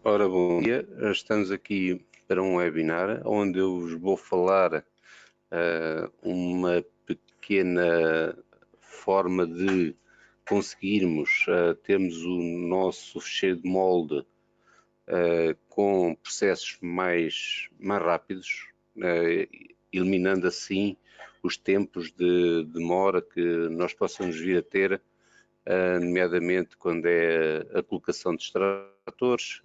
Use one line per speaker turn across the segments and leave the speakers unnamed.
Ora, bom dia. Estamos aqui para um webinar onde eu vos vou falar uma pequena forma de conseguirmos termos o nosso fecheiro de molde com processos mais rápidos, eliminando assim os tempos de demora que nós possamos vir a ter, nomeadamente quando é a colocação de extratores,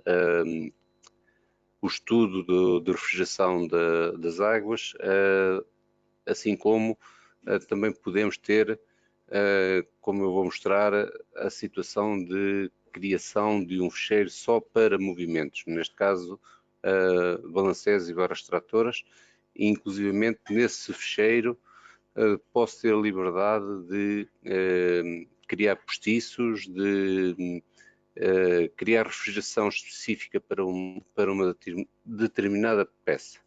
o estudo de refrigeração das águas, assim como também podemos ter, como eu vou mostrar, a situação de criação de um fecheiro só para movimentos, neste caso balancés e barras tratoras, e inclusivamente nesse fecheiro posso ter a liberdade de criar postiços, de criar refrigeração específica para uma determinada peça.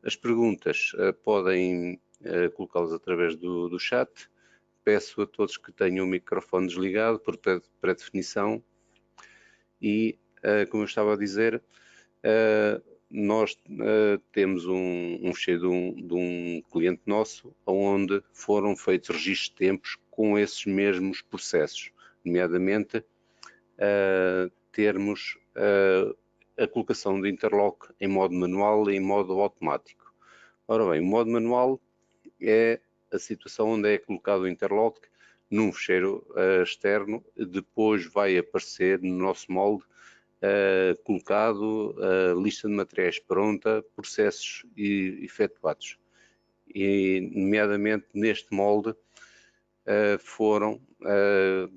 As perguntas podem colocá-las através do chat. Peço a todos que tenham o microfone desligado por pré-definição e, como eu estava a dizer, nós temos um fecheiro de um cliente nosso onde foram feitos registros de tempos com esses mesmos processos, nomeadamente termos a colocação de interlock em modo manual e em modo automático. Ora bem, o modo manual é a situação onde é colocado o interlock num fecheiro externo, depois vai aparecer no nosso molde colocado a lista de materiais pronta, processos efetuados. E, nomeadamente, neste molde foram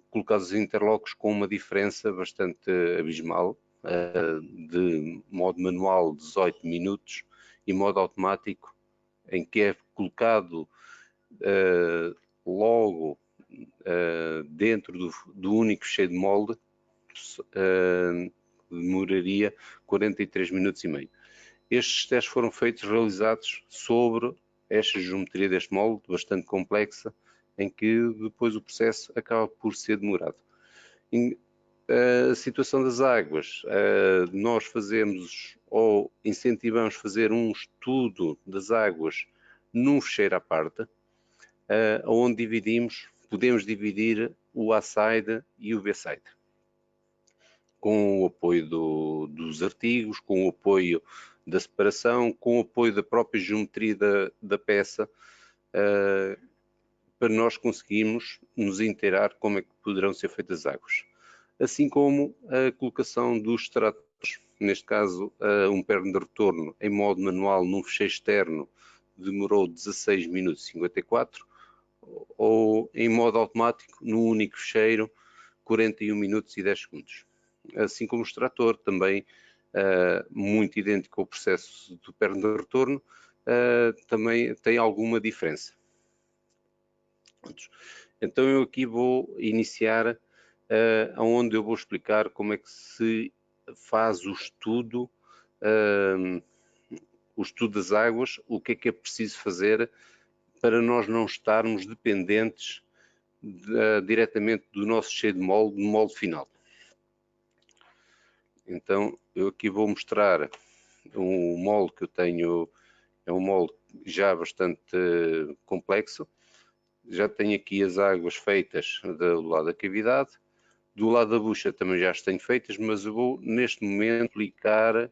colocados os interlocks com uma diferença bastante abismal, de modo manual 18 minutos e modo automático, em que é colocado logo dentro do único fecheiro de molde, demoraria 43 minutos e meio. Estes testes foram realizados sobre esta geometria deste molde, bastante complexa, em que depois o processo acaba por ser demorado. A situação das águas, nós fazemos ou incentivamos fazer um estudo das águas num fecheiro à parte, onde podemos dividir o A-side e o B-side, com o apoio dos artigos, com o apoio da separação, com o apoio da própria geometria da peça, para nós conseguirmos nos inteirar como é que poderão ser feitas as águas. Assim como a colocação dos extratores, neste caso um perno de retorno em modo manual num fecheiro externo demorou 16 minutos e 54, ou em modo automático no único fecheiro 41 minutos e 10 segundos. Assim como o extrator, também muito idêntico ao processo do perno de retorno, também tem alguma diferença. Então eu aqui vou iniciar onde eu vou explicar como é que se faz o estudo das águas, o que é preciso fazer para nós não estarmos dependentes diretamente do nosso fecheiro de molde, no molde final. Então eu aqui vou mostrar um molde que eu tenho, é um molde já bastante complexo. Já tenho aqui as águas feitas do lado da cavidade, do lado da bucha também já as tenho feitas, mas eu vou neste momento explicar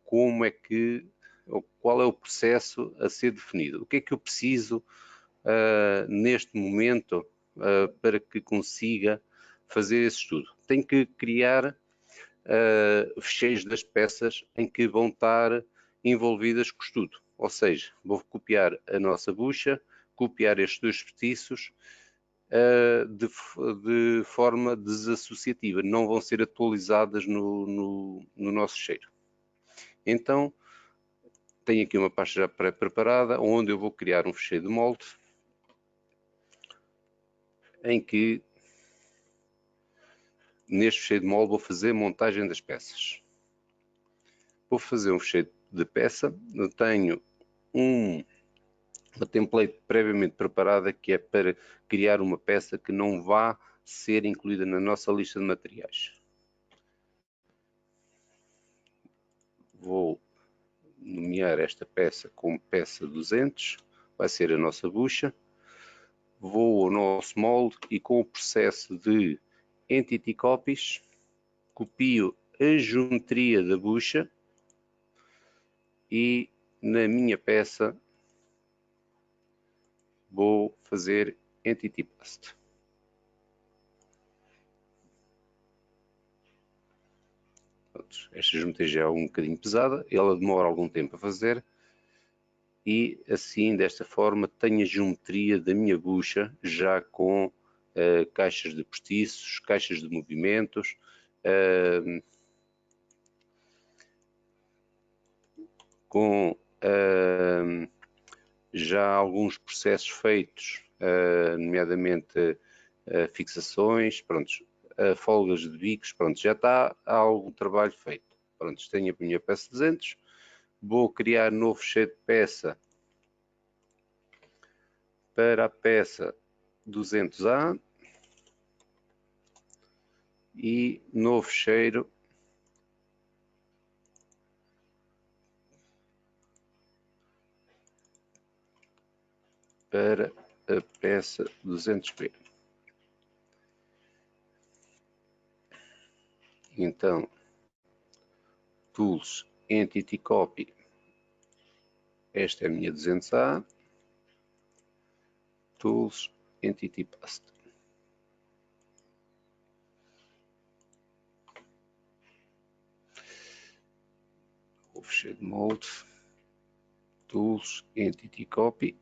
como é que, ou qual é o processo a ser definido. O que é que eu preciso neste momento para que consiga fazer esse estudo? Tenho que criar fecheiros das peças em que vão estar envolvidas com o estudo. Ou seja, vou copiar a nossa bucha, copiar estes dois petiços de forma desassociativa, não vão ser atualizadas no nosso fecheiro. Então, tenho aqui uma pasta já pré-preparada, onde eu vou criar um fecheiro de molde, em que, neste fecheiro de molde, vou fazer a montagem das peças. Vou fazer um fecheiro de peça, eu tenho uma template previamente preparada que é para criar uma peça que não vá ser incluída na nossa lista de materiais. vou nomear esta peça como peça 200, vai ser a nossa bucha. Vou ao nosso molde e com o processo de Entity Copies, copio a geometria da bucha e na minha peça vou fazer Entity Paste. Esta geometria já é um bocadinho pesada, ela demora algum tempo a fazer e assim, desta forma, tenho a geometria da minha bucha já com caixas de postiços, caixas de movimentos, com já alguns processos feitos, nomeadamente fixações, pronto, folgas de bicos, pronto, já está algum trabalho feito. Pronto, tenho a minha peça 200, vou criar novo fecheiro de peça para a peça 200A e novo fecheiro para a peça 200B. Então, Tools, Entity Copy, esta é a minha 200A, Tools, Entity Paste. O fecheiro de molde, Tools, Entity Copy,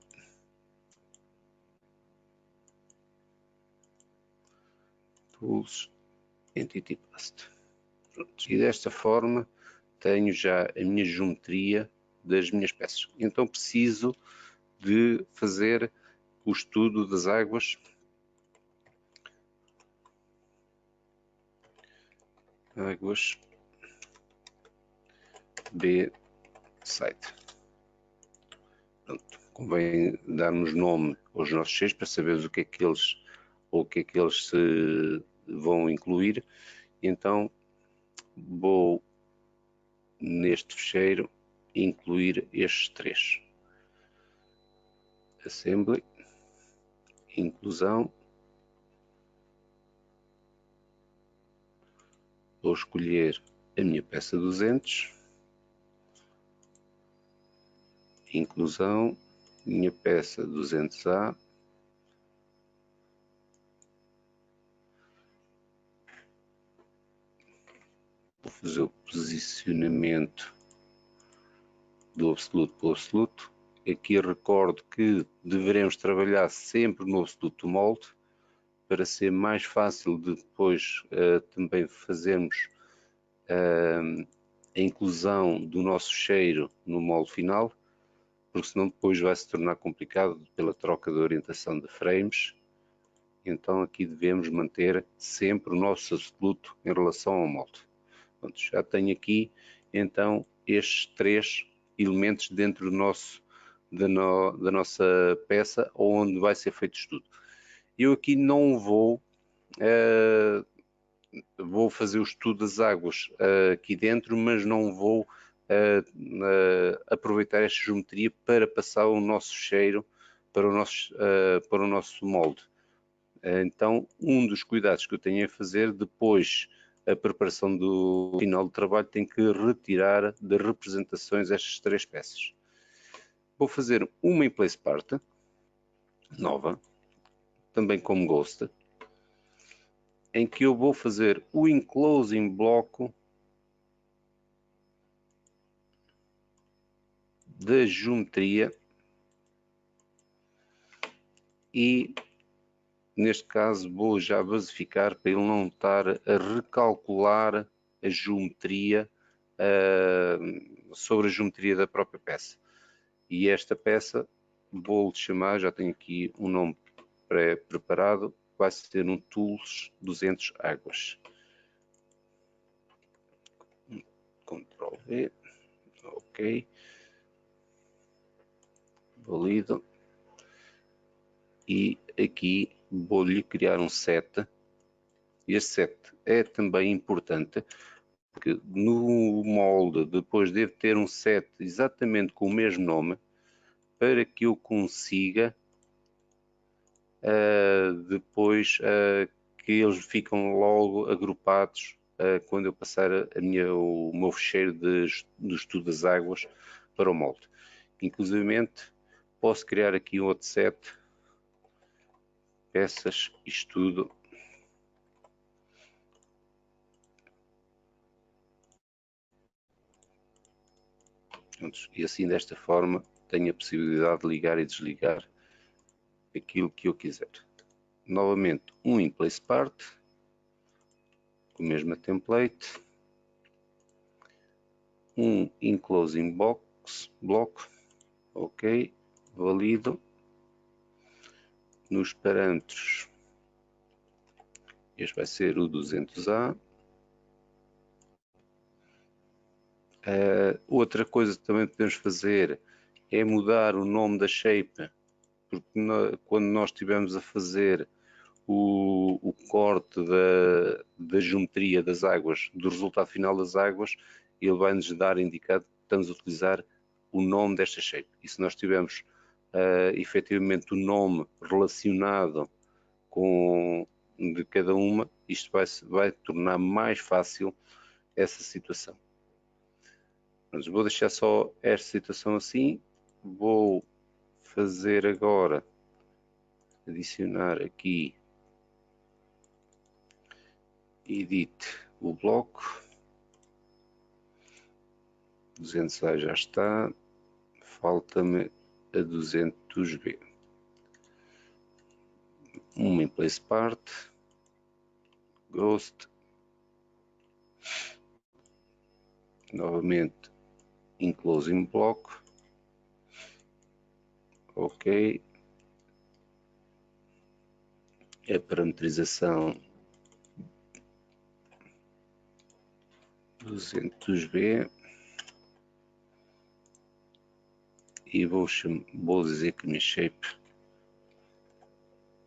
Tools, Entity Paste. E desta forma tenho já a minha geometria das minhas peças. Então preciso de fazer o estudo das águas B site. Pronto, convém darmos nome aos nossos fecheiros para sabermos o que é que eles se vão incluir. Então vou neste fecheiro incluir estes três: Assembly, Inclusão. Vou escolher a minha peça 200, Inclusão, minha peça 200A, vou fazer o posicionamento do absoluto para o absoluto. Aqui recordo que deveremos trabalhar sempre no absoluto do molde para ser mais fácil de depois também fazermos a inclusão do nosso fecheiro no molde final, porque senão depois vai se tornar complicado pela troca de orientação de frames. Então aqui devemos manter sempre o nosso absoluto em relação ao molde. Pronto, já tenho aqui então estes três elementos dentro da nossa peça onde vai ser feito o estudo. Eu aqui não vou fazer o estudo das águas aqui dentro, mas não vou aproveitar esta geometria para passar o nosso fecheiro para o nosso molde. Então, um dos cuidados que eu tenho a fazer depois a preparação do final do trabalho, tem que retirar de representações estas três peças. Vou fazer uma em place part nova, também como Ghost, em que eu vou fazer o enclosing bloco da geometria e neste caso vou já basificar para ele não estar a recalcular a geometria sobre a geometria da própria peça. E esta peça vou-lhe chamar, já tenho aqui um nome pré-preparado, vai ser um Tools 200 Águas. Ctrl V, ok, valido, e aqui vou-lhe criar um set. Este set é também importante que no molde depois deve ter um set exatamente com o mesmo nome, para que eu consiga depois que eles ficam logo agrupados quando eu passar o meu fecheiro do estudo das águas para o molde. Inclusivamente posso criar aqui um outro set, peças, estudo. E assim desta forma tenho a possibilidade de ligar e desligar aquilo que eu quiser. Novamente um in place part, com a mesma template, um enclosing block, ok, valido. Nos parâmetros, este vai ser o 200A. Outra coisa que também podemos fazer é mudar o nome da shape, porque quando nós estivermos a fazer o corte da geometria das águas, do resultado final das águas, ele vai nos dar indicado que estamos a utilizar o nome desta shape. E se nós tivermos efetivamente o nome relacionado com de cada uma, isto vai tornar mais fácil essa situação. Mas vou deixar só esta situação assim. Vou fazer agora, adicionar aqui, edit o bloco, 200A já está, falta-me a 200B. Uma in place part, ghost, novamente enclosing block, ok, a parametrização 200B e vou dizer que minha shape,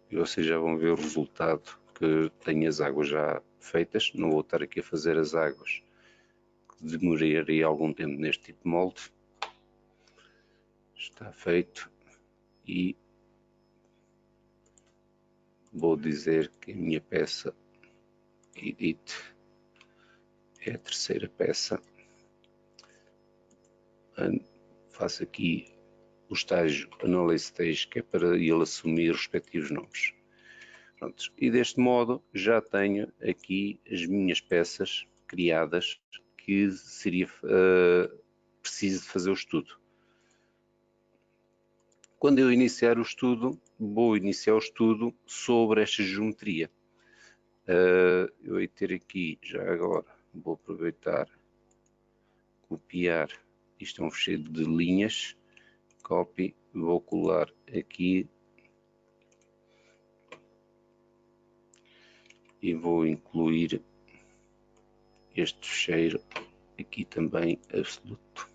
e vocês já vão ver o resultado, que tenho as águas já feitas. Não vou estar aqui a fazer as águas, que demoraria algum tempo neste tipo de molde. Está feito e vou dizer que a minha peça edit é a terceira peça. Faço aqui o estágio Analyze Stage, que é para ele assumir os respectivos nomes. Pronto. E deste modo já tenho aqui as minhas peças criadas, que seria preciso de fazer o estudo. Quando eu iniciar o estudo, vou iniciar o estudo sobre esta geometria. Eu vou ter aqui, já agora, vou aproveitar, copiar, isto é um fecheiro de linhas, copy, vou colar aqui e vou incluir este fecheiro aqui também, absoluto.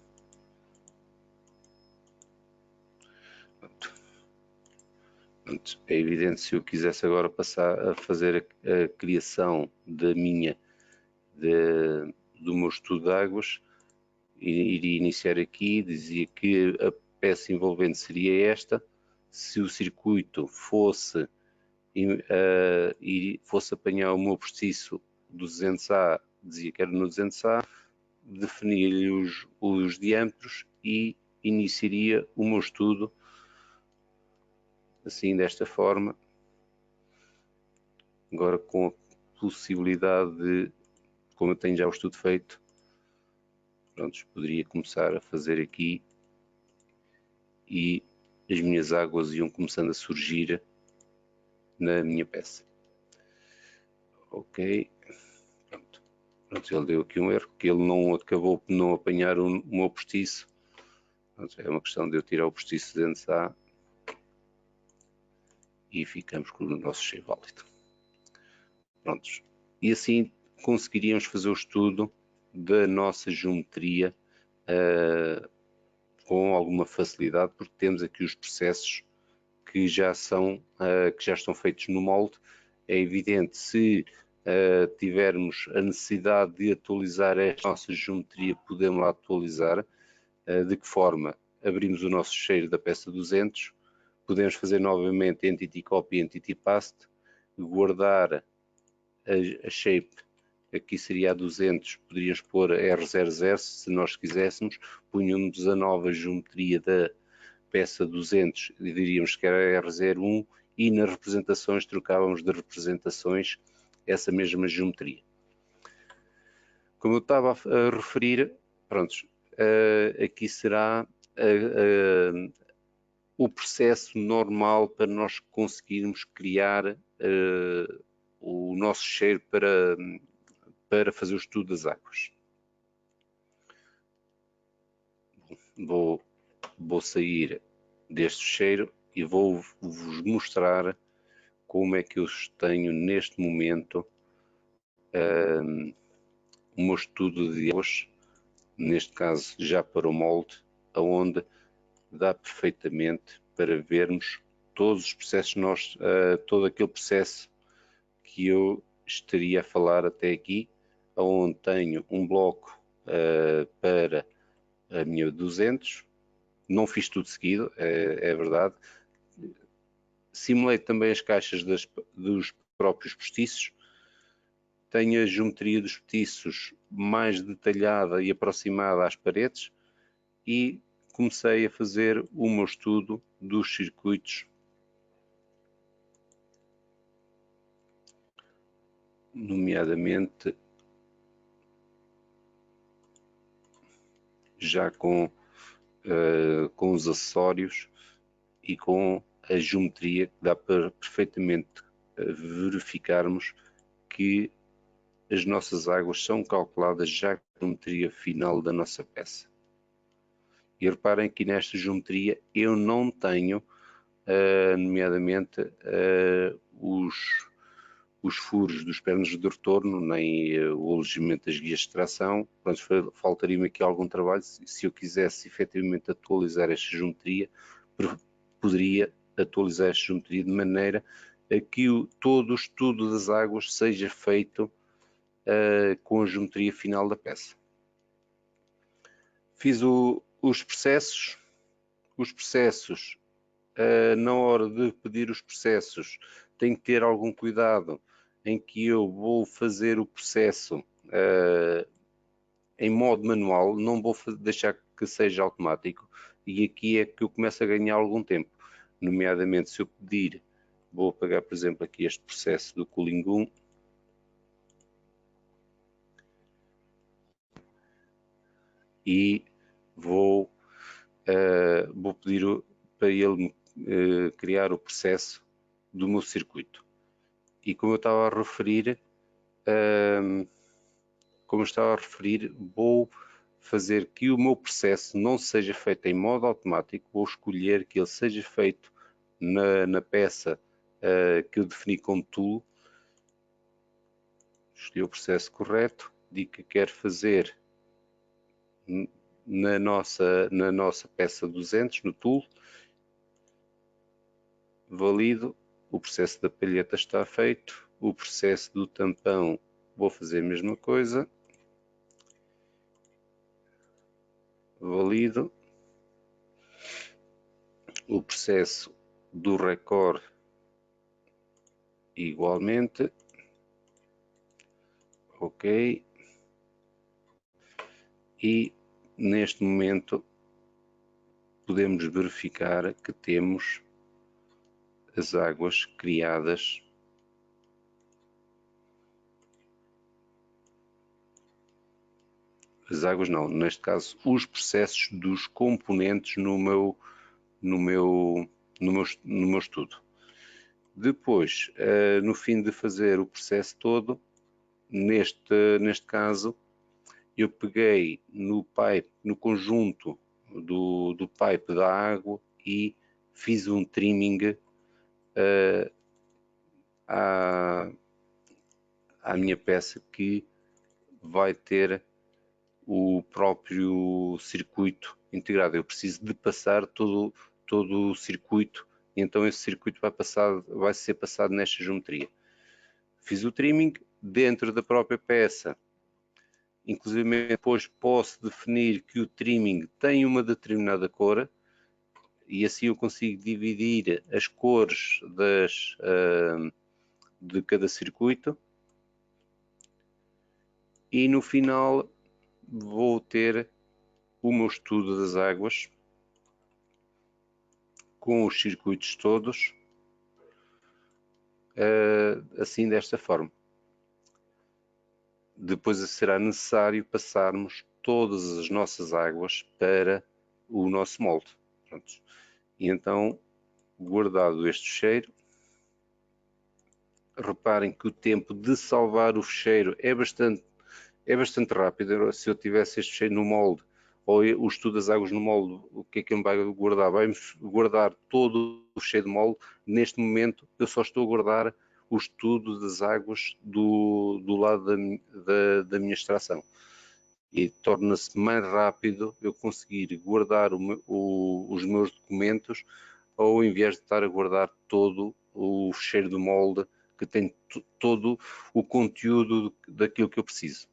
É evidente, se eu quisesse agora passar a fazer a criação do meu estudo de águas, iria iniciar aqui, dizia que a peça envolvente seria esta. Se o circuito fosse apanhar o meu postiço 200A, dizia que era no 200A, definia-lhe os diâmetros e iniciaria o meu estudo assim, desta forma. Agora com a possibilidade de, como eu tenho já o estudo feito, pronto, poderia começar a fazer aqui e as minhas águas iam começando a surgir na minha peça. Ok, pronto. Ele deu aqui um erro, que ele não acabou por não apanhar o meu postiço. Pronto, é uma questão de eu tirar o postiço dentro da e ficamos com o nosso cheio válido. Prontos. E assim conseguiríamos fazer o estudo da nossa geometria com alguma facilidade, porque temos aqui os processos que já estão feitos no molde. É evidente, se tivermos a necessidade de atualizar esta nossa geometria, podemos lá atualizar. De que forma? Abrimos o nosso fecheiro da peça 200, podemos fazer novamente Entity Copy, Entity Paste, guardar a shape, aqui seria a 200, poderíamos pôr R00 se nós quiséssemos, punhamos a nova geometria da peça 200 e diríamos que era R01 e nas representações trocávamos de representações essa mesma geometria. Como eu estava a referir, pronto, aqui será o processo normal para nós conseguirmos criar o nosso cheiro para fazer o estudo das águas. Vou sair deste cheiro e vou-vos mostrar como é que eu tenho neste momento o meu estudo de águas, neste caso já para o molde, onde dá perfeitamente para vermos todos os processos, todo aquele processo que eu estaria a falar até aqui, onde tenho um bloco para a minha 200, não fiz tudo seguido, é verdade. Simulei também as caixas dos próprios postiços, tenho a geometria dos postiços mais detalhada e aproximada às paredes e comecei a fazer o meu estudo dos circuitos, nomeadamente já com os acessórios e com a geometria, que dá para perfeitamente verificarmos que as nossas águas são calculadas já com a geometria final da nossa peça. E reparem que nesta geometria eu não tenho, nomeadamente, os furos dos pernos de retorno, nem o alojamento das guias de tração. Faltaria-me aqui algum trabalho. Se eu quisesse efetivamente atualizar esta geometria, poderia atualizar esta geometria de maneira a que todo o estudo das águas seja feito com a geometria final da peça. Fiz os processos. Na hora de pedir os processos, tenho que ter algum cuidado em que eu vou fazer o processo em modo manual, não vou deixar que seja automático, e aqui é que eu começo a ganhar algum tempo, nomeadamente se eu pedir, vou pegar por exemplo aqui este processo do Cooling 1, e vou pedir para ele criar o processo do meu circuito. E como eu estava a referir, vou fazer que o meu processo não seja feito em modo automático, vou escolher que ele seja feito na peça que eu defini como tool. Escolhi o processo correto, digo que quero fazer na nossa peça 200, no tool, valido, o processo da palheta está feito, o processo do tampão vou fazer a mesma coisa, valido, o processo do record igualmente, ok, e neste momento podemos verificar que temos as águas criadas neste caso os processos dos componentes no meu estudo. Depois, no fim de fazer o processo todo, neste caso, eu peguei no conjunto do pipe da água e fiz um trimming à minha peça, que vai ter o próprio circuito integrado. Eu preciso de passar todo o circuito, e então esse circuito vai ser passado nesta geometria. Fiz o trimming, dentro da própria peça. Inclusive depois posso definir que o trimming tem uma determinada cor e assim eu consigo dividir as cores de cada circuito. E no final vou ter o meu estudo das águas com os circuitos todos, assim desta forma. Depois será necessário passarmos todas as nossas águas para o nosso molde. Pronto. E então, guardado este fecheiro, reparem que o tempo de salvar o fecheiro é bastante rápido. Se eu tivesse este fecheiro no molde, ou o estudo das águas no molde, o que é que ele vai guardar? Vai-me guardar todo o fecheiro de molde. Neste momento, eu só estou a guardar o estudo das águas do lado da minha extração. E torna-se mais rápido eu conseguir guardar os meus documentos, ao invés de estar a guardar todo o fecheiro do molde que tem todo o conteúdo daquilo que eu preciso.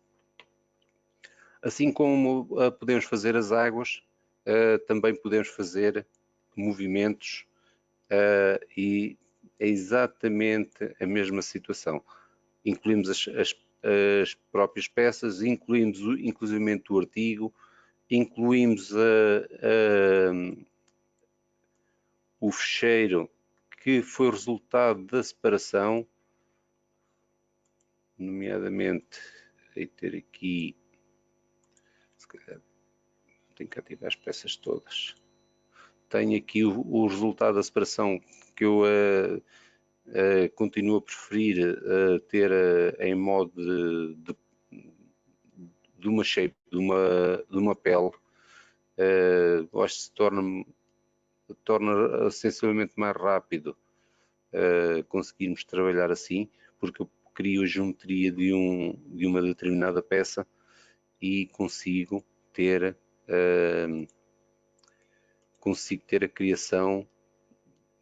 Assim como podemos fazer as águas, também podemos fazer movimentos e é exatamente a mesma situação. Incluímos as próprias peças, incluímos inclusive o artigo, incluímos o fecheiro que foi o resultado da separação, nomeadamente, ter aqui, se calhar, tenho que ativar as peças todas. Tenho aqui o resultado da separação que eu continuo a preferir ter em modo de uma shape, de uma pele. Acho que se torna sensivelmente mais rápido conseguirmos trabalhar assim, porque eu crio a geometria de uma determinada peça e consigo ter a criação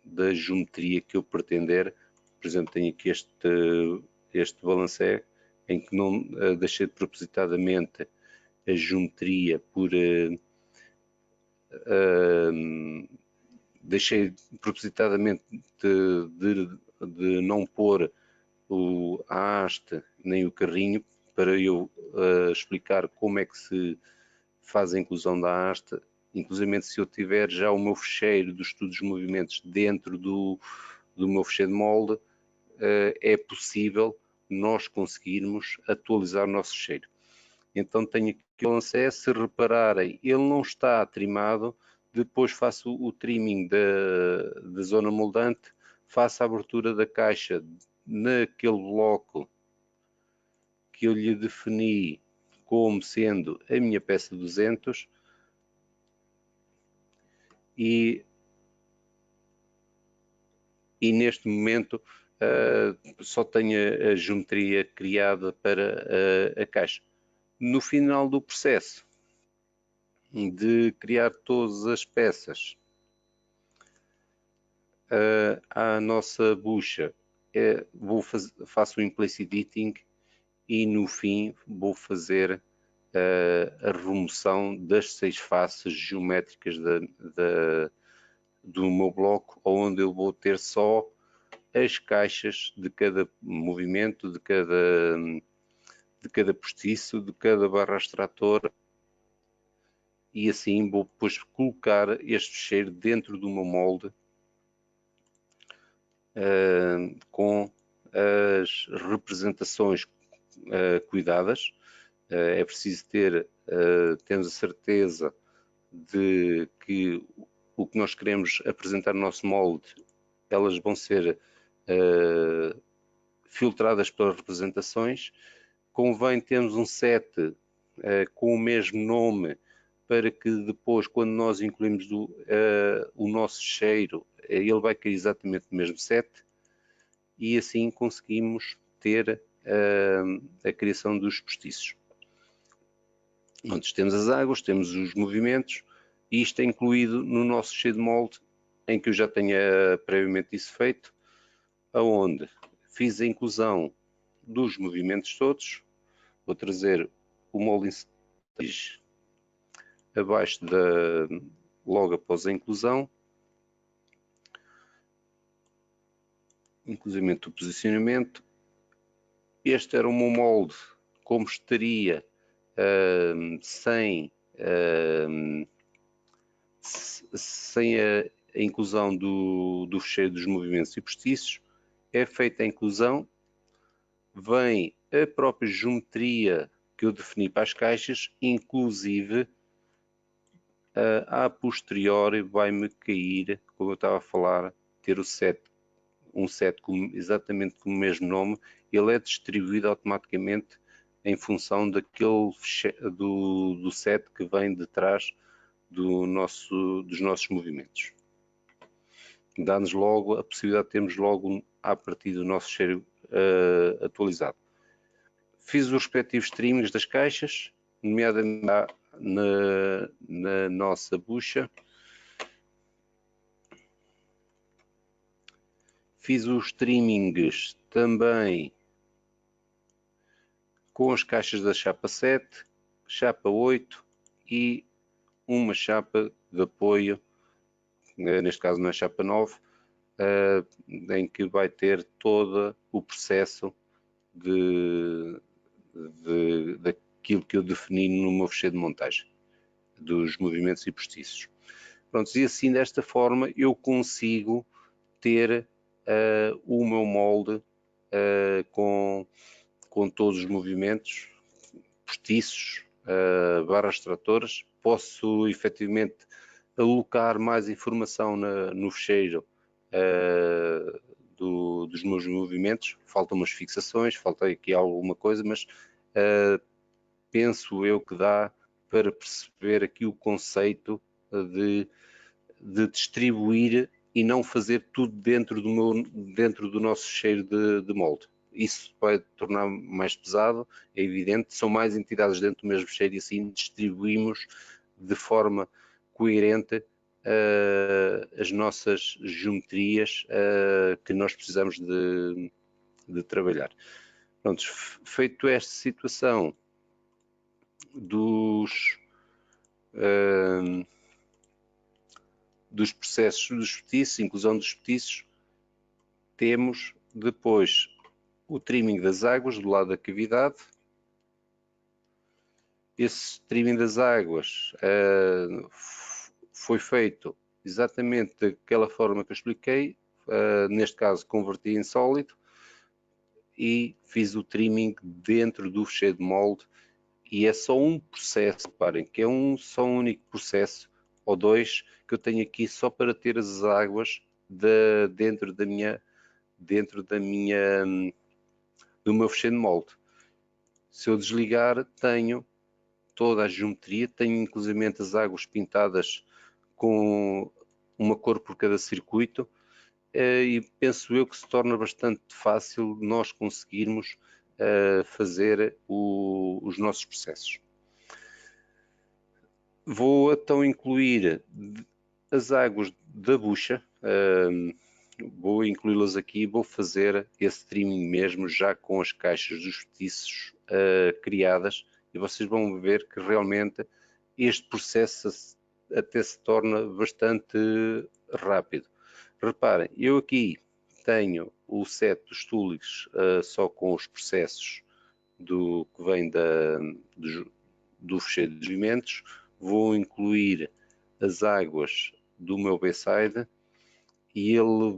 da geometria que eu pretender. Por exemplo, tenho aqui este balancé em que não deixei propositadamente a geometria deixei propositadamente de não pôr a haste nem o carrinho para eu explicar como é que se faz a inclusão da haste. Inclusive, se eu tiver já o meu fecheiro dos estudos de movimentos dentro do meu fecheiro de molde, é possível nós conseguirmos atualizar o nosso fecheiro. Então tenho aqui o balancé, se repararem, ele não está trimado. Depois faço o trimming da zona moldante, faço a abertura da caixa naquele bloco que eu lhe defini como sendo a minha peça 200 e neste momento só tenho a geometria criada para a caixa. No final do processo de criar todas as peças à nossa bucha, faço o implicit editing e no fim vou fazer a remoção das 6 faces geométricas do meu bloco, onde eu vou ter só as caixas de cada movimento, de cada postiço, de cada barra extratora, e assim vou depois colocar este fecheiro dentro do meu molde com as representações cuidadas. É preciso termos a certeza de que o que nós queremos apresentar no nosso molde, elas vão ser filtradas pelas representações. Convém termos um set com o mesmo nome, para que depois, quando nós incluímos o nosso fecheiro, ele vai cair exatamente no mesmo set, e assim conseguimos ter a criação dos postiços. Onde temos as águas, temos os movimentos, e isto é incluído no nosso fecheiro de molde, em que eu já tenho previamente isso feito, aonde fiz a inclusão dos movimentos todos. Vou trazer o molde stage abaixo logo após a inclusão, inclusivamente o posicionamento. Este era o meu molde como estaria sem a inclusão do fecheiro dos movimentos e postiços. É feita a inclusão, vem a própria geometria que eu defini para as caixas, inclusive a posteriori vai-me cair, como eu estava a falar, ter um set exatamente com o mesmo nome. Ele é distribuído automaticamente em função do set que vem de trás dos nossos movimentos. Dá-nos logo a possibilidade de termos logo a partir do nosso fecheiro atualizado. Fiz os respectivos trimmings das caixas, nomeadamente na nossa bucha. Fiz os trimmings também com as caixas da chapa 7, chapa 8 e uma chapa de apoio, neste caso na chapa 9, em que vai ter todo o processo daquilo que eu defini no meu fecheiro de montagem, dos movimentos e postiços. Pronto, e assim desta forma eu consigo ter o meu molde com todos os movimentos, postiços, barras tratoras. Posso efetivamente alocar mais informação no fecheiro dos meus movimentos. Faltam umas fixações, falta aqui alguma coisa, mas penso eu que dá para perceber aqui o conceito de distribuir e não fazer tudo dentro do nosso fecheiro de molde. Isso vai tornar mais pesado, é evidente, são mais entidades dentro do mesmo fecheiro e assim distribuímos de forma coerente as nossas geometrias que nós precisamos de trabalhar. Pronto, feito esta situação dos processos dos petiços, inclusão dos petiços, temos depois o trimming das águas do lado da cavidade. Esse trimming das águas foi feito exatamente daquela forma que eu expliquei, neste caso converti em sólido e fiz o trimming dentro do fecheiro de molde, e é só um processo, reparem que é só um único processo ou dois que eu tenho aqui só para ter as águas dentro do meu fecheiro de molde. Se eu desligar, tenho toda a geometria, tenho inclusive as águas pintadas com uma cor por cada circuito, e penso eu que se torna bastante fácil nós conseguirmos fazer os nossos processos. Vou então incluir as águas da bucha, vou incluí-las aqui, vou fazer esse trimming mesmo já com as caixas dos petiços criadas, e vocês vão ver que realmente este processo até se torna bastante rápido. Reparem, eu aqui tenho o set dos túlicos só com os processos que vem do fecheiro de movimentos. Vou incluir as águas do meu B-side e ele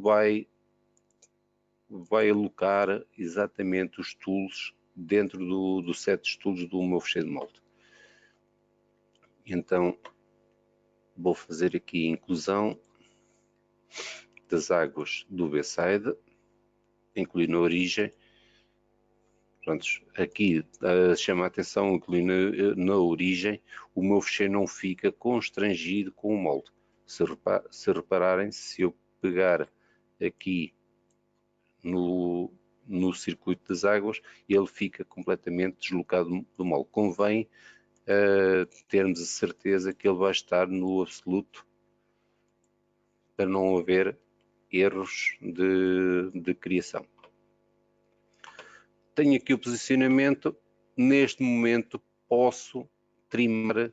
vai alocar exatamente os tools dentro do set de tools do meu fecheiro de molde. Então vou fazer aqui a inclusão das águas do B-side, incluir na origem. Pronto, aqui chama a atenção, incluir na origem, o meu fecheiro não fica constrangido com o molde. Se repararem, se eu pegar aqui no circuito das águas, ele fica completamente deslocado do molde. Convém termos a certeza que ele vai estar no absoluto para não haver erros de criação. tenho aqui o posicionamento. Neste momento posso trimar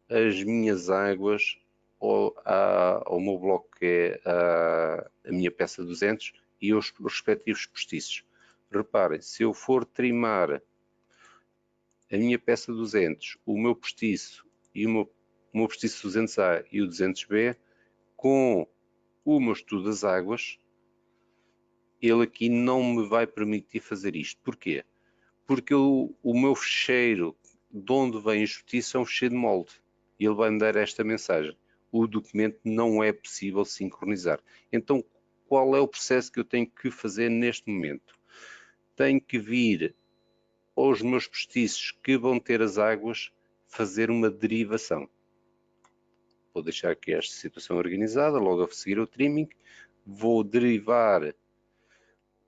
as minhas águas ao meu bloco, que é a minha peça 200, e os respectivos postiços. Reparem, se eu for trimar a minha peça 200, o meu postiço e o meu postiço 200A e o 200B, com o meu estudo das águas, ele aqui não me vai permitir fazer isto. Porquê? Porque o meu fecheiro de onde vem os postiços é um fecheiro de molde. E ele vai me dar esta mensagem: o documento não é possível sincronizar. Então, qual é o processo que eu tenho que fazer neste momento? Tenho que vir aos meus postiços que vão ter as águas, fazer uma derivação. Vou deixar aqui esta situação organizada, logo a seguir o trimming. Vou derivar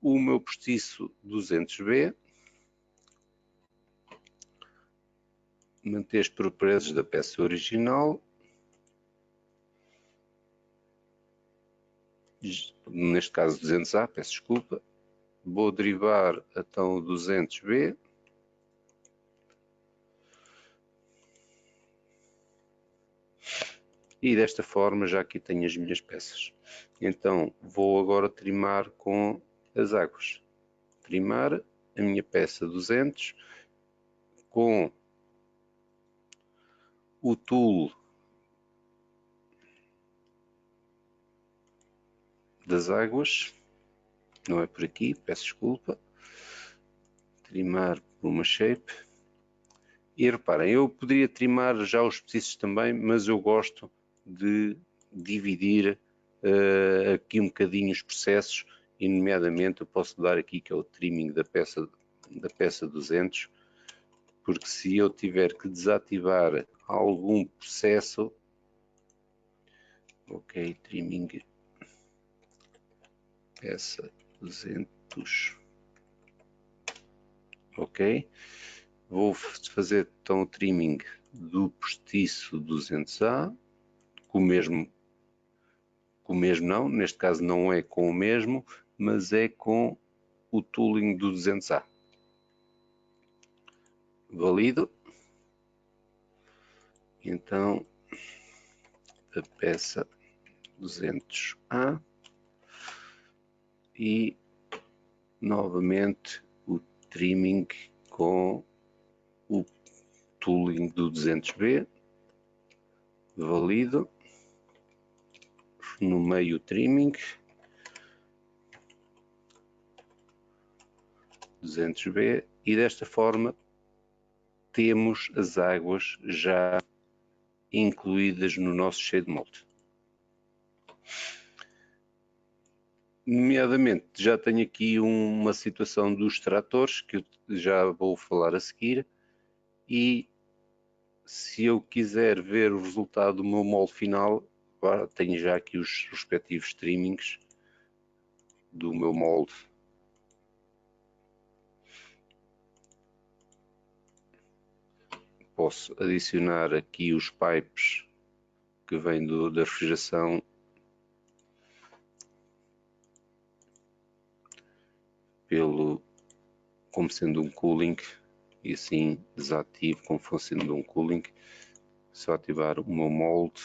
o meu postiço 200B, manter as propriedades da peça original, neste caso 200A, peço desculpa. Vou derivar então o 200B, e desta forma já aqui tenho as minhas peças. Então vou agora trimar com as águas. Trimar a minha peça 200 com o tool das águas. Não é por aqui, peço desculpa. Trimar por uma shape. E reparem, eu poderia trimar já os postiços também, mas eu gosto de dividir aqui um bocadinho os processos, e nomeadamente eu posso dar aqui que é o trimming da peça 200, porque se eu tiver que desativar algum processo, ok, trimming peça 200, ok, vou fazer então o trimming do postiço 200A, com o mesmo não, neste caso não é com o mesmo, mas é com o tooling do 200A. Valido. Então, a peça 200A e novamente o trimming com o tooling do 200B. Valido. No meio o trimming. 200B, e desta forma temos as águas já incluídas no nosso shade mold. Nomeadamente, já tenho aqui uma situação dos tratores que eu já vou falar a seguir, e se eu quiser ver o resultado do meu molde final, tenho já aqui os respectivos trimmings do meu molde. Posso adicionar aqui os pipes que vêm da refrigeração, como sendo um cooling, e assim desativo como sendo um cooling. Se eu ativar o meu molde,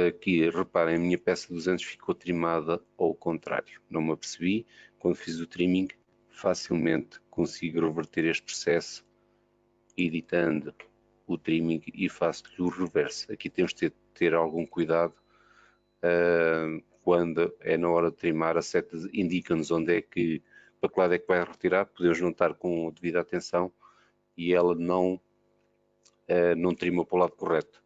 aqui reparem, a minha peça 200 ficou trimada ao contrário, não me apercebi. Quando fiz o trimming, facilmente consigo reverter este processo editando o trimming e faço-lhe o reverso. Aqui temos de ter algum cuidado quando é na hora de trimar. A seta indica-nos onde é que, para que lado é que vai retirar. Podemos não estar com devida atenção e ela não trima para o lado correto.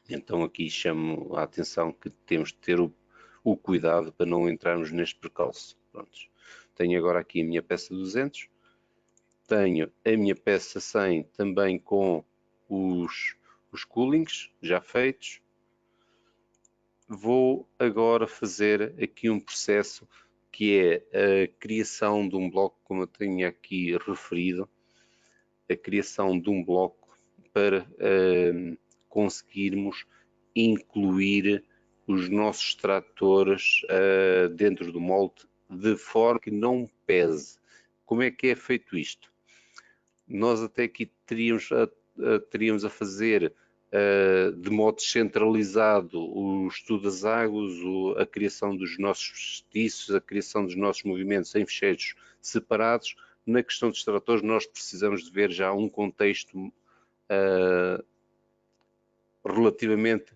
Então aqui chamo a atenção que temos de ter o cuidado para não entrarmos neste percalço. Prontos. Tenho agora aqui a minha peça 200, tenho a minha peça 100 também com os coolings já feitos. Vou agora fazer aqui um processo que é a criação de um bloco, como eu tenho aqui referido, a criação de um bloco para conseguirmos incluir os nossos tratores dentro do molde de forma que não pese. Como é que é feito isto? Nós até aqui teríamos a fazer de modo centralizado o estudo das águas, a criação dos nossos justiços, a criação dos nossos movimentos em ficheiros separados. Na questão dos tratores, nós precisamos de ver já um contexto relativamente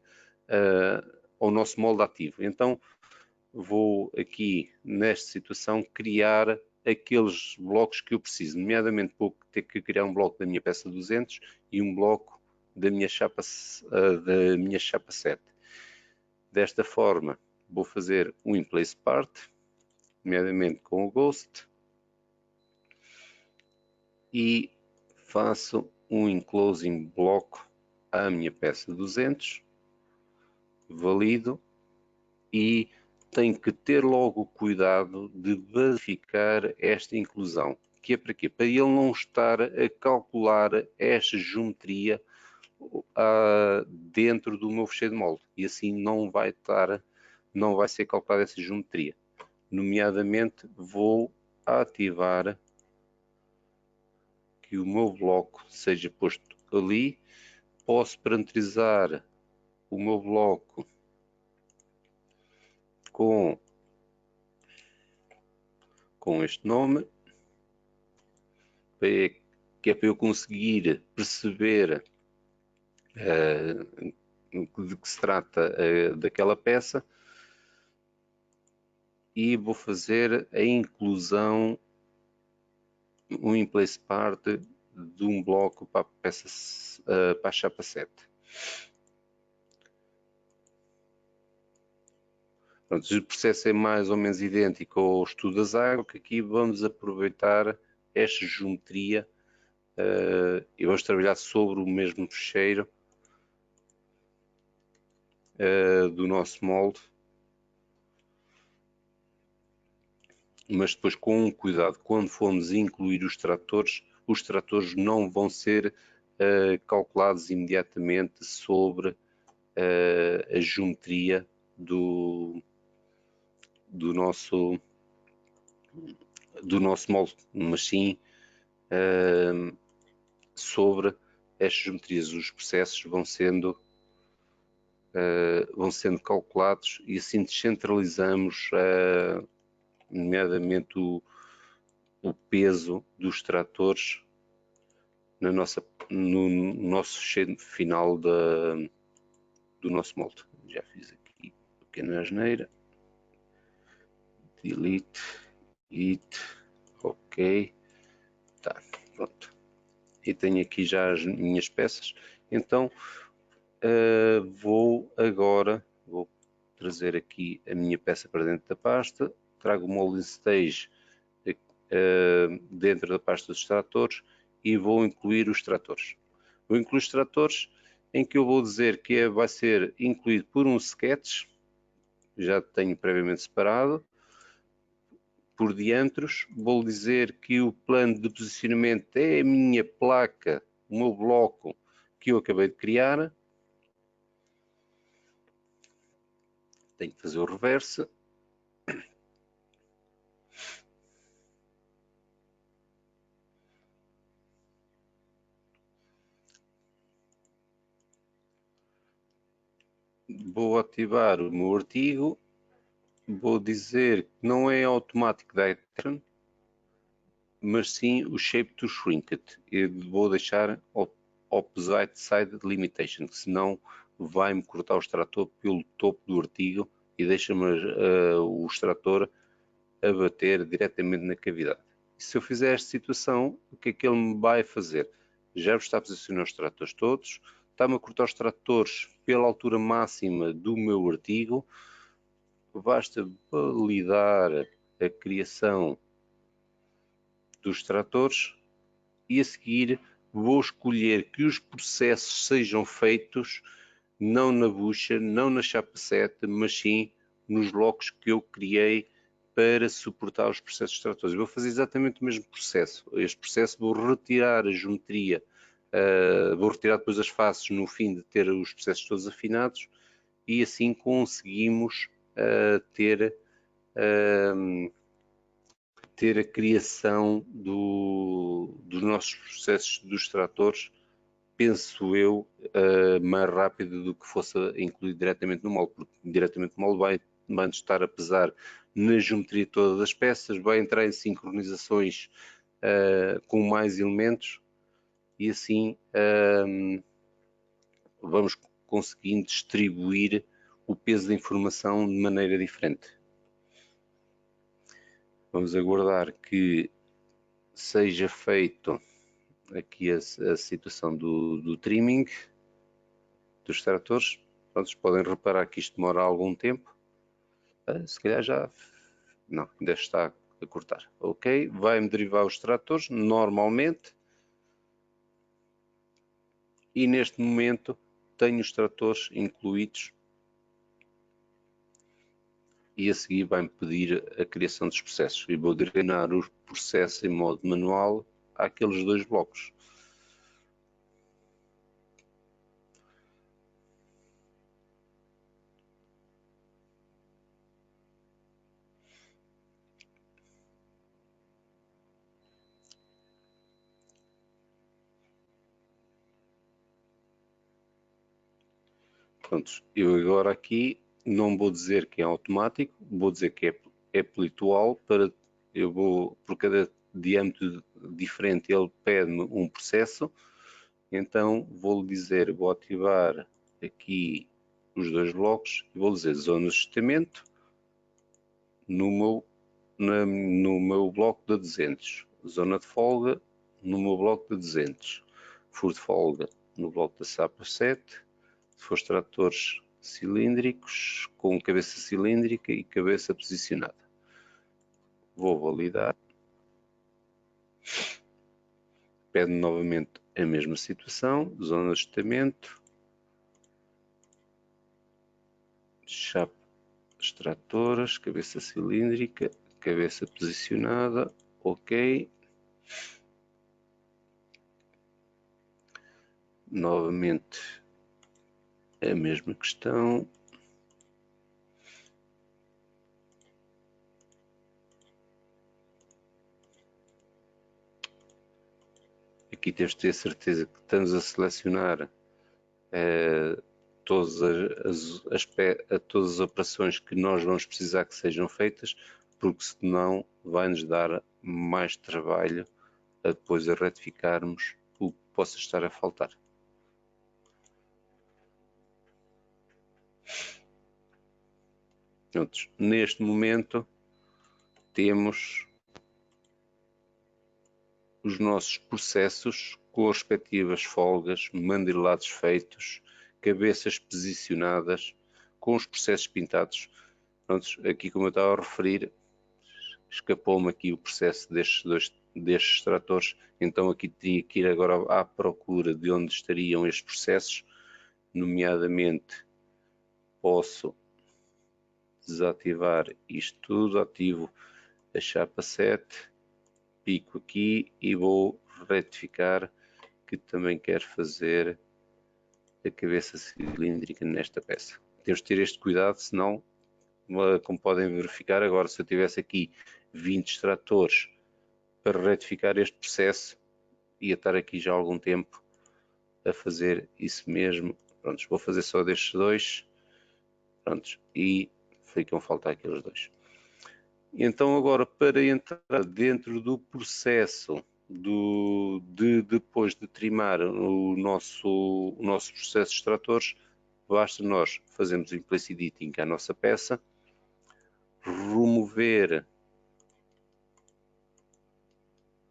ao nosso molde ativo. Então, vou aqui, nesta situação, criar aqueles blocos que eu preciso. Nomeadamente, vou ter que criar um bloco da minha peça 200 e um bloco da minha chapa 7. Desta forma, vou fazer um in place part, nomeadamente com o Ghost, e faço um enclosing bloco à minha peça 200, valido, e tenho que ter logo o cuidado de verificar esta inclusão. Que é para quê? Para ele não estar a calcular esta geometria dentro do meu fecheiro de molde. E assim não vai ser calculada essa geometria. Nomeadamente, vou ativar que o meu bloco seja posto ali. Posso parametrizar o meu bloco com este nome, que é para eu conseguir perceber de que se trata daquela peça, e vou fazer a inclusão, um in place part de um bloco para a chapa 7. Pronto, o processo é mais ou menos idêntico ao estudo das águas, que aqui vamos aproveitar esta geometria e vamos trabalhar sobre o mesmo fecheiro do nosso molde, mas depois com cuidado. Quando formos incluir os tratores não vão ser calculados imediatamente sobre a geometria do nosso molde, mas sim sobre estas geometrias. Os processos vão sendo calculados e assim descentralizamos nomeadamente o peso dos tratores no nosso fecheiro final do nosso molde. Já fiz aqui uma pequena asneira. Delete, hit, ok, tá, pronto. E tenho aqui já as minhas peças. Então vou trazer aqui a minha peça para dentro da pasta, trago o Molding Stage dentro da pasta dos tratores e vou incluir os tratores. Vou incluir os tratores em que eu vou dizer que vai ser incluído por um sketch, já tenho previamente separado. Por diantros, vou dizer que o plano de posicionamento é a minha placa, o meu bloco que eu acabei de criar. Tenho que fazer o reverse. Vou ativar o meu artigo. Vou dizer que não é automatic detection, mas sim o shape to shrink it. Eu vou deixar opposite side limitation, que senão vai-me cortar o extrator pelo topo do artigo e deixa-me o extrator a bater diretamente na cavidade. E se eu fizer esta situação, o que é que ele me vai fazer? Já está a posicionar os extratores todos, está-me a cortar os extratores pela altura máxima do meu artigo. Basta validar a criação dos extratores e a seguir vou escolher que os processos sejam feitos não na bucha, não na chapa 7, mas sim nos blocos que eu criei para suportar os processos extratores. Eu vou fazer exatamente o mesmo processo. Este processo vou retirar a geometria, vou retirar depois as faces no fim de ter os processos todos afinados e assim conseguimos ter a criação dos nossos processos dos tratores, penso eu, mais rápido do que fosse incluído diretamente no molde, porque diretamente no molde vai-nos estar a pesar na geometria toda das peças, vai entrar em sincronizações com mais elementos e assim vamos conseguindo distribuir o peso da informação de maneira diferente. Vamos aguardar que seja feito aqui a situação do trimming dos tratores. Vocês podem reparar que isto demora algum tempo. Se calhar já... Não, ainda está a cortar. Ok, vai-me derivar os tratores normalmente. E neste momento tenho os tratores incluídos. E a seguir vai-me pedir a criação dos processos. E vou drenar o processo em modo manual àqueles dois blocos. Pronto, eu agora aqui não vou dizer que é automático, vou dizer que é politual, eu vou, por cada diâmetro diferente ele pede-me um processo, então vou dizer, vou ativar aqui os dois blocos e vou dizer zona de ajustamento no meu bloco de 200, zona de folga no meu bloco de 200, furo de folga no bloco da SAPA 7, se for tratores cilíndricos, com cabeça cilíndrica e cabeça posicionada. Vou validar. Pede novamente a mesma situação, zona de ajustamento, chapa extratoras, cabeça cilíndrica, cabeça posicionada, ok. Novamente a mesma questão. Aqui temos de ter certeza que estamos a selecionar todas as operações que nós vamos precisar que sejam feitas, porque senão vai-nos dar mais trabalho a depois a retificarmos o que possa estar a faltar. Pronto, neste momento temos os nossos processos com as respectivas folgas, mandrilados feitos, cabeças posicionadas, com os processos pintados. Pronto, aqui, como eu estava a referir, escapou-me aqui o processo destes tratores, então aqui teria que ir agora à procura de onde estariam estes processos, nomeadamente posso desativar isto tudo, ativo a chapa 7, pico aqui e vou retificar que também quero fazer a cabeça cilíndrica nesta peça. Temos de ter este cuidado, senão, como podem verificar agora, se eu tivesse aqui 20 extratores para retificar este processo, ia estar aqui já há algum tempo a fazer isso mesmo. Prontos, vou fazer só destes dois. Prontos, e ficam a faltar aqueles dois. Então agora, para entrar dentro do processo depois de trimar o nosso processo de extratores, basta nós fazermos o implicit editing à nossa peça, remover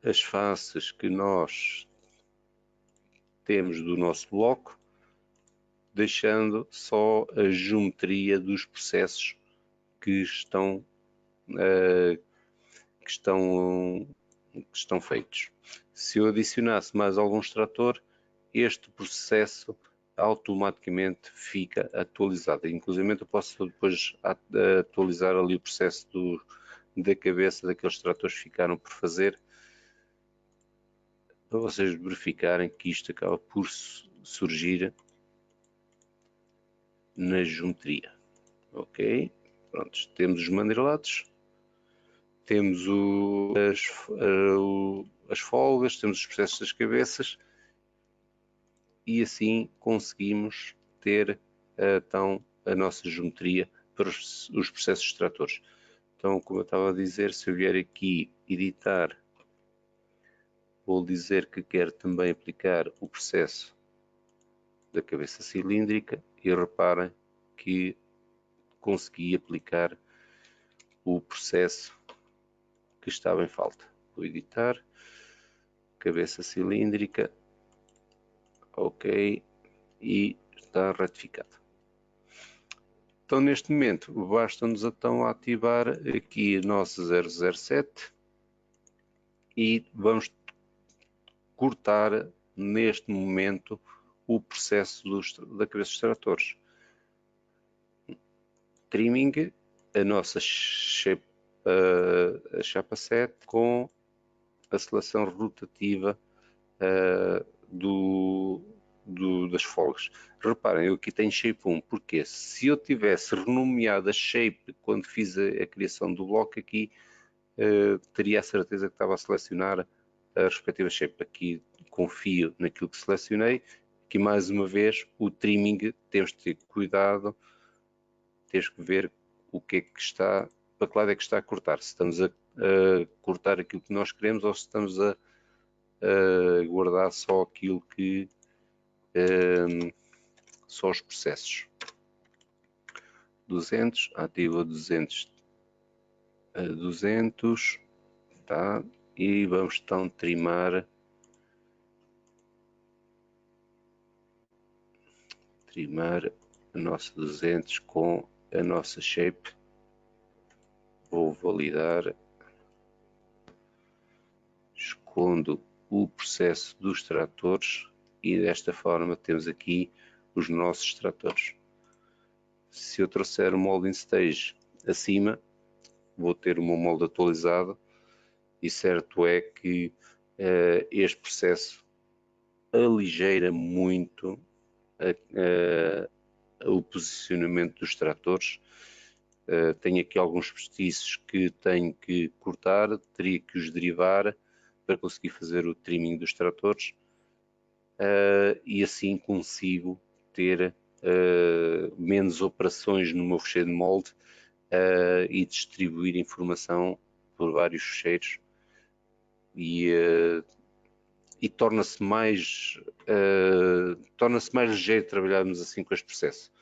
as faces que nós temos do nosso bloco, deixando só a geometria dos processos que estão feitos. Se eu adicionasse mais algum extrator, este processo automaticamente fica atualizado. Inclusive eu posso depois atualizar ali o processo da cabeça daqueles extratores que ficaram por fazer, para vocês verificarem que isto acaba por surgir na geometria. Ok, pronto, temos os mandrilados, temos as folgas, temos os processos das cabeças e assim conseguimos ter então a nossa geometria para os processos extratores. Então, como eu estava a dizer, se eu vier aqui editar, vou dizer que quero também aplicar o processo da cabeça cilíndrica e reparem que consegui aplicar o processo que estava em falta. Vou editar, cabeça cilíndrica, ok, e está retificado. Então, neste momento, basta-nos então ativar aqui a nossa 007 e vamos cortar neste momento o processo da cabeça dos extratores. Trimming, a nossa shape, a chapa 7 com a seleção rotativa das folgas. Reparem, eu aqui tenho shape 1, porque se eu tivesse renomeado a shape quando fiz a criação do bloco aqui, teria a certeza que estava a selecionar a respectiva shape. Aqui confio naquilo que selecionei. Aqui mais uma vez o trimming, temos de ter cuidado, temos que ver o que é que está, para que lado é que está a cortar, se estamos a cortar aquilo que nós queremos ou se estamos a guardar só aquilo que só os processos. 200, ativa 200 a 200, tá? E vamos então trimar a nossa 200 com a nossa shape. Vou validar, escondo o processo dos extratores e desta forma temos aqui os nossos extratores. Se eu trouxer o molding stage acima, vou ter o meu molde atualizado e certo é que este processo aligeira muito o posicionamento dos extratores. Tenho aqui alguns postiços que tenho que cortar, teria que os derivar para conseguir fazer o trimming dos extratores e assim consigo ter menos operações no meu fecheiro de molde e distribuir informação por vários fecheiros e torna-se mais ligeiro trabalharmos assim com este processo.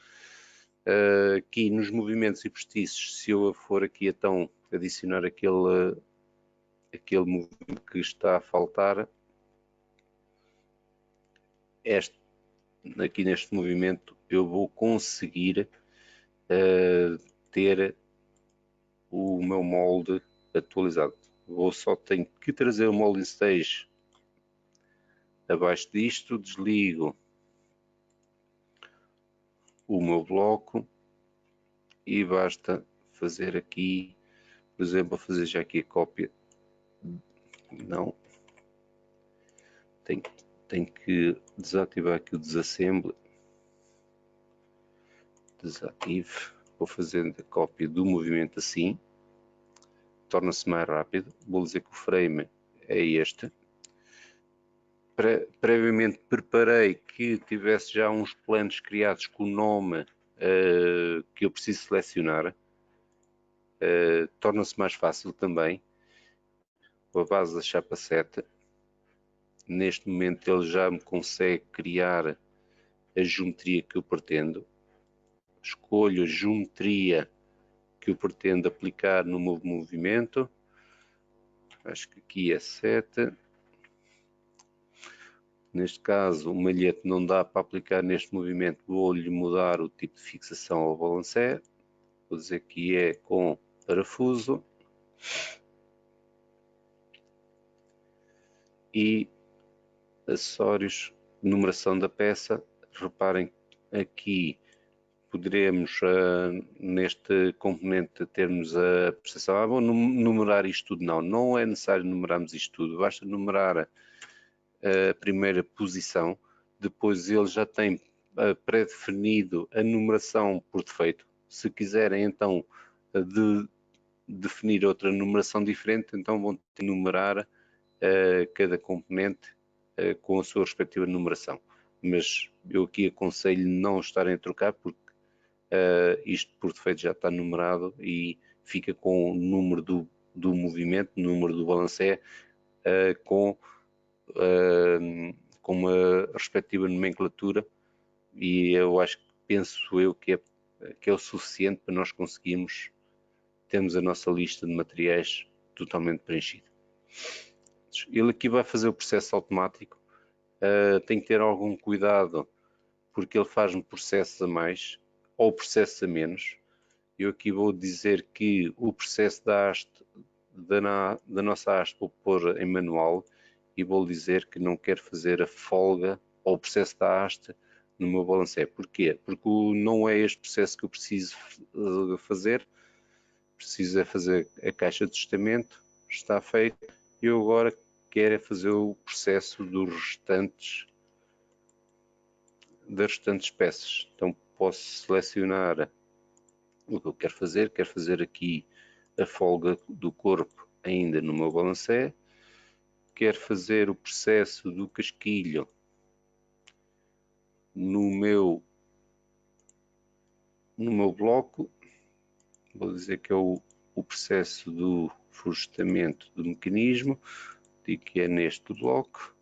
Aqui nos movimentos e postiços, se eu for aqui então adicionar aquele movimento que está a faltar, aqui neste movimento eu vou conseguir ter o meu molde atualizado. Só tenho que trazer o molding stage abaixo disto, desligo o meu bloco e basta fazer aqui, por exemplo, fazer já aqui a cópia. Não, tenho que desativar aqui o desassembly. Desative, vou fazendo a cópia do movimento assim, torna-se mais rápido. Vou dizer que o frame é este. Previamente preparei que tivesse já uns planos criados com o nome que eu preciso selecionar. Torna-se mais fácil também. Com a base da chapa 7, neste momento ele já me consegue criar a geometria que eu pretendo. Escolho a geometria que eu pretendo aplicar no meu movimento. Acho que aqui é 7. Neste caso, o malhete não dá para aplicar neste movimento, vou-lhe mudar o tipo de fixação ao balancé. Vou dizer que é com parafuso. E acessórios, numeração da peça. Reparem aqui poderemos neste componente termos a prestação. Vou numerar isto tudo. Não é necessário numerarmos isto tudo, basta numerar a primeira posição. Depois ele já tem pré-definido a numeração por defeito. Se quiserem então definir outra numeração diferente, então vão ter que numerar cada componente com a sua respectiva numeração. Mas eu aqui aconselho não estarem a trocar, porque isto por defeito já está numerado e fica com o número do movimento, o número do balancé, com uma respectiva nomenclatura, e eu penso eu que é o suficiente para nós conseguirmos termos a nossa lista de materiais totalmente preenchida. Ele aqui vai fazer o processo automático, tem que ter algum cuidado porque ele faz-me processos a mais ou processos a menos. Eu aqui vou dizer que o processo da haste, da nossa haste, vou pôr em manual, e vou dizer que não quero fazer a folga ou o processo da haste no meu balancé. Porquê? Porque não é este processo que eu preciso fazer. Preciso é fazer a caixa de ajustamento, está feito. Eu agora quero é fazer o processo das restantes peças. Então posso selecionar o que eu quero fazer aqui a folga do corpo ainda no meu balancé, quero fazer o processo do casquilho no meu bloco, vou dizer que é o processo do ajustamento do mecanismo, digo que é neste bloco.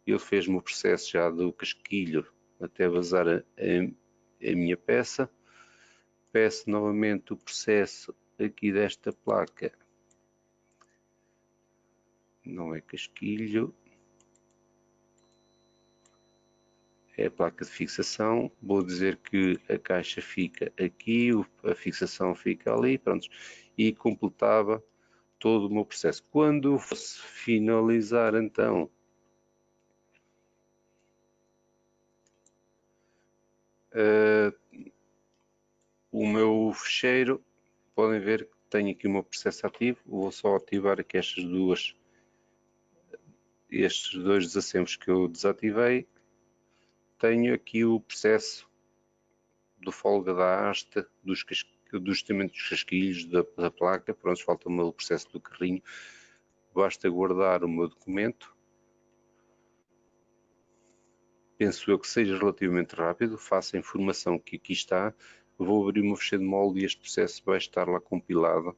Ele fez-me o processo já do casquilho até vazar a minha peça. Peço novamente o processo aqui desta placa, não é casquilho, é a placa de fixação. Vou dizer que a caixa fica aqui, a fixação fica ali, pronto, e completava todo o meu processo. Quando fosse finalizar então o meu fecheiro, podem ver que tenho aqui o meu processo ativo. Vou só ativar aqui estes dois desassemblos que eu desativei. Tenho aqui o processo do folga da haste, do ajustamento dos casquilhos, da placa. Pronto, falta-me o processo do carrinho. Basta guardar o meu documento. Penso eu que seja relativamente rápido. Faço a informação que aqui está. Vou abrir o meu fecheiro de molde e este processo vai estar lá compilado,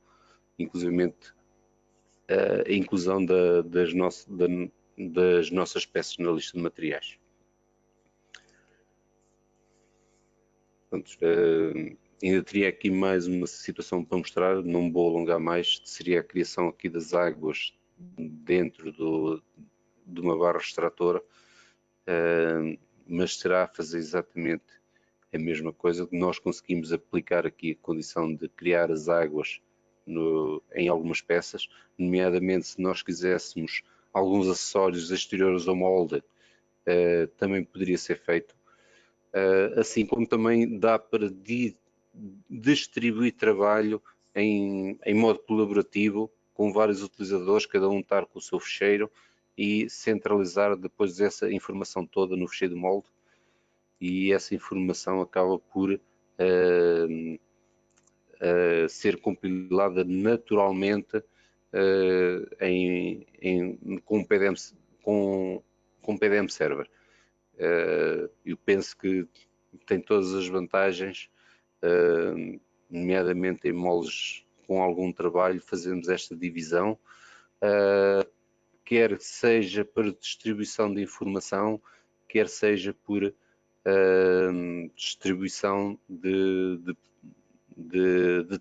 inclusive a inclusão das nossas peças na lista de materiais. Pronto, ainda teria aqui mais uma situação para mostrar, não vou alongar mais, seria a criação aqui das águas dentro de uma barra extratora, mas será fazer exatamente a mesma coisa. Nós conseguimos aplicar aqui a condição de criar as águas em algumas peças, nomeadamente se nós quiséssemos alguns acessórios exteriores ao molde, também poderia ser feito. Assim como também dá para distribuir trabalho em modo colaborativo, com vários utilizadores, cada um estar com o seu fecheiro, e centralizar depois essa informação toda no fecheiro de molde, e essa informação acaba por ser compilada naturalmente com PDM Server. Eu penso que tem todas as vantagens, nomeadamente em moldes com algum trabalho, fazemos esta divisão, quer seja para distribuição de informação, quer seja por distribuição de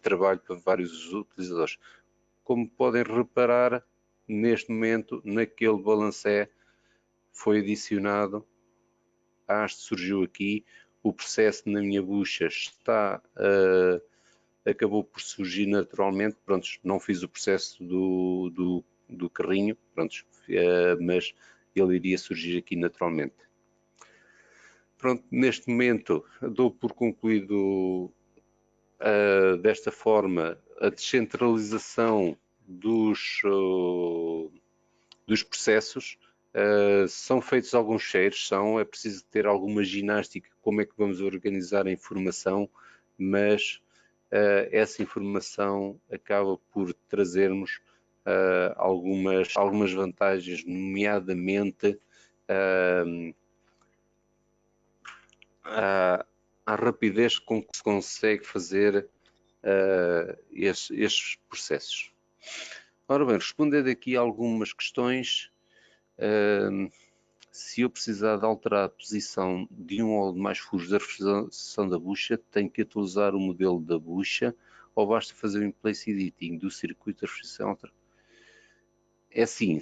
trabalho para vários utilizadores. Como podem reparar, neste momento, naquele balancé foi adicionado, a haste surgiu aqui, o processo na minha bucha acabou por surgir naturalmente. Pronto, não fiz o processo do carrinho, pronto, mas ele iria surgir aqui naturalmente. Pronto, neste momento dou por concluído desta forma a descentralização dos processos. São feitos alguns shares, é preciso ter alguma ginástica, como é que vamos organizar a informação, mas essa informação acaba por trazermos algumas vantagens, nomeadamente a rapidez com que se consegue fazer estes processos. Ora bem, respondendo aqui a algumas questões, se eu precisar de alterar a posição de um ou de mais furos da refrigeração da bucha, tenho que atualizar o modelo da bucha ou basta fazer o in-place editing do circuito de refrigeração? É assim,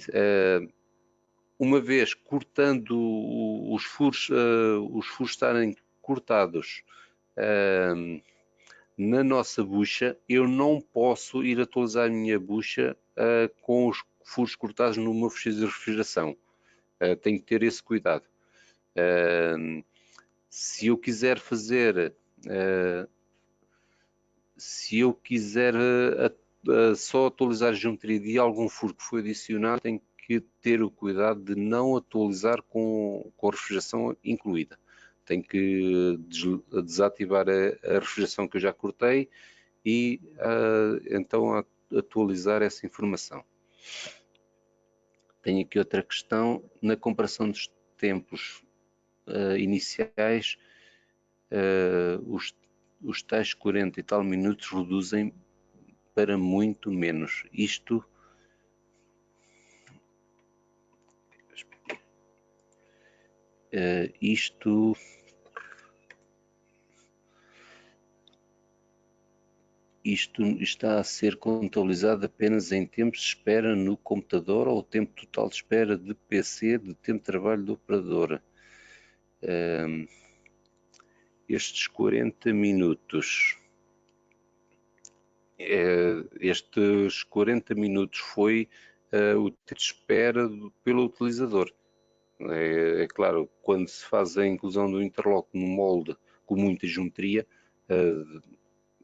uma vez cortando os furos estarem cortados na nossa bucha, eu não posso ir atualizar a minha bucha com os furos cortados no meu fecheiro de refrigeração. Tenho que ter esse cuidado. Se eu quiser fazer, só atualizar a geometria de algum furo que foi adicionado, tenho que ter o cuidado de não atualizar com a refrigeração incluída. Tenho que desativar a refrigeração que eu já cortei e então atualizar essa informação. Tenho aqui outra questão, na comparação dos tempos iniciais, os tais 40 e tal minutos reduzem para muito menos. Isto está a ser contabilizado apenas em tempos de espera no computador ou tempo total de espera de PC, de tempo de trabalho do operador. Estes 40 minutos, foi o tempo de espera pelo utilizador. É claro, quando se faz a inclusão do interlock no molde com muita geometria,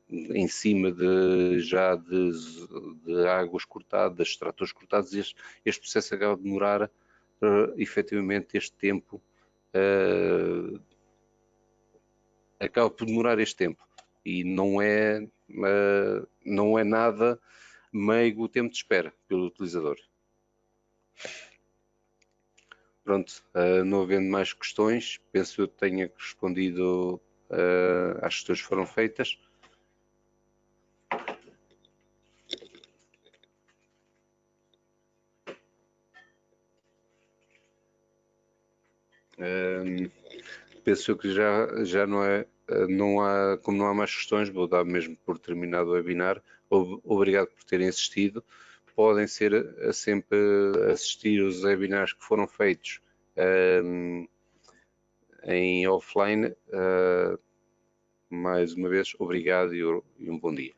em cima de águas cortadas, extratores cortados, este processo acaba de demorar efetivamente este tempo, acaba por demorar este tempo e não é nada meigo o tempo de espera pelo utilizador. Pronto, não havendo mais questões, penso que eu tenha respondido às questões que foram feitas. Penso que já não há, como não há mais questões, vou dar mesmo por terminado o webinar. Obrigado por terem assistido. Podem sempre assistir os webinars que foram feitos em offline. Mais uma vez, obrigado e um bom dia.